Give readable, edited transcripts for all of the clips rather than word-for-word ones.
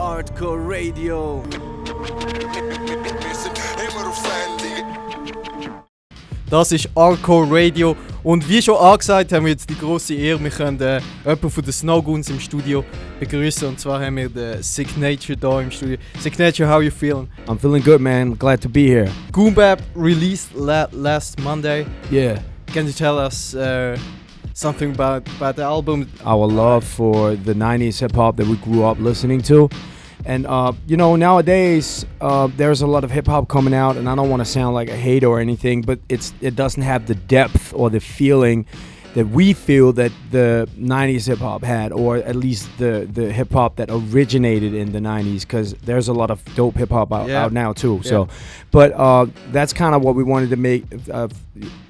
Artcore Radio. Das ist Artcore Radio und wie schon angesagt haben wir jetzt die grosse Ehre, wir können jemanden von den Snowgoons im Studio begrüßen und zwar haben wir den Sicknature da im Studio. Sicknature, how are you feeling? I'm feeling good, man. Glad to be here. Goon Bap released last Monday. Yeah. Can you tell us something about the album? Our love for the 90s hip-hop that we grew up listening to. And, nowadays, there's a lot of hip-hop coming out, and I don't want to sound like a hater or anything, but it doesn't have the depth or the feeling that we feel that the 90s hip-hop had, or at least the hip-hop that originated in the 90s, because there's a lot of dope hip-hop out now, too. Yeah. So, but that's kind of what we wanted to make.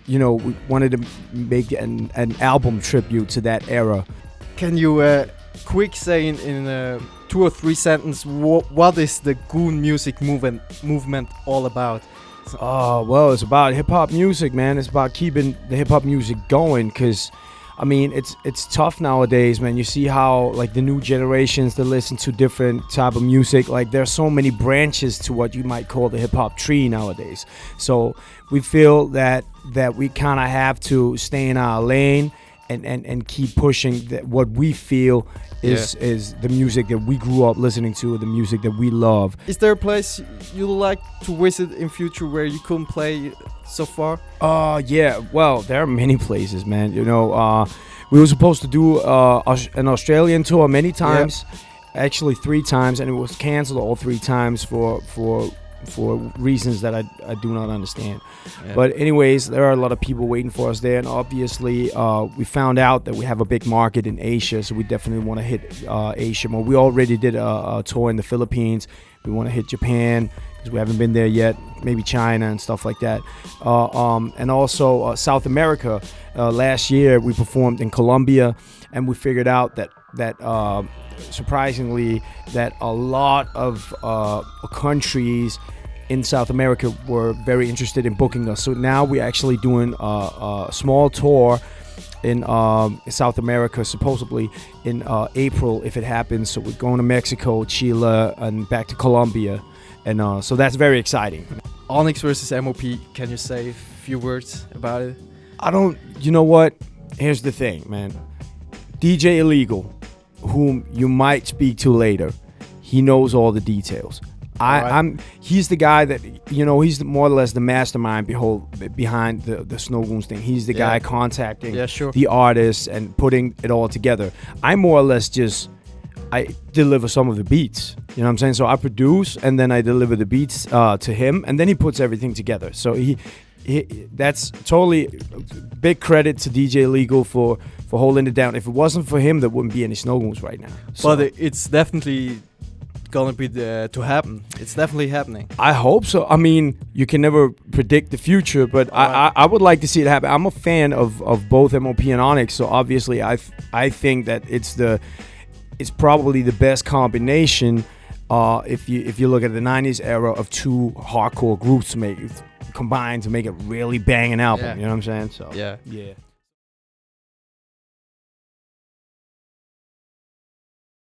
We wanted to make an album tribute to that era. Can you quick say in 2 or 3 sentences what is the Goon music movement all about? Well, it's about hip-hop music, man. It's about keeping the hip-hop music going, because I mean, it's tough nowadays, man. You see how, like, the new generations, they listen to different type of music. Like, there's so many branches to what you might call the hip-hop tree nowadays. So we feel that we kind of have to stay in our lane and keep pushing what we feel is the music that we grew up listening to, the music that we love. Is there a place you'd like to visit in future where you couldn't play so far? Yeah. Well, there are many places, man. We were supposed to do an Australian tour many times, actually 3 times, and it was canceled all 3 times for reasons that I do not understand. Yeah. But anyways, there are a lot of people waiting for us there, and obviously we found out that we have a big market in Asia, so we definitely want to hit Asia more. We already did a tour in the Philippines. We want to hit Japan because we haven't been there yet, maybe China and stuff like that. And also South America. Last year we performed in Colombia, and we figured out that surprisingly that a lot of countries in South America were very interested in booking us. So now we're actually doing a small tour in South America, supposedly in April if it happens. So we're going to Mexico, Chile, and back to Colombia, and so that's very exciting. Onyx versus M.O.P. Can you say a few words about it? You know what? Here's the thing, man. DJ Illegal, whom you might speak to later, he knows all the details. He's the guy that, he's more or less the mastermind behind the Snowgoons thing. He's the guy contacting the artists and putting it all together. I more or less I deliver some of the beats. You know what I'm saying? So I produce and then I deliver the beats to him, and then he puts everything together. So he that's totally big credit to DJ Legal for holding it down. If it wasn't for him, there wouldn't be any Snowgoons right now. So, but it's definitely gonna be to happen. It's definitely happening. I hope so. I mean, you can never predict the future, but I would like to see it happen. I'm a fan of both M.O.P. and Onyx, so obviously I think that it's probably the best combination if you look at the 90s era of 2 hardcore groups combined to make a really banging album. You know what I'm saying? So yeah.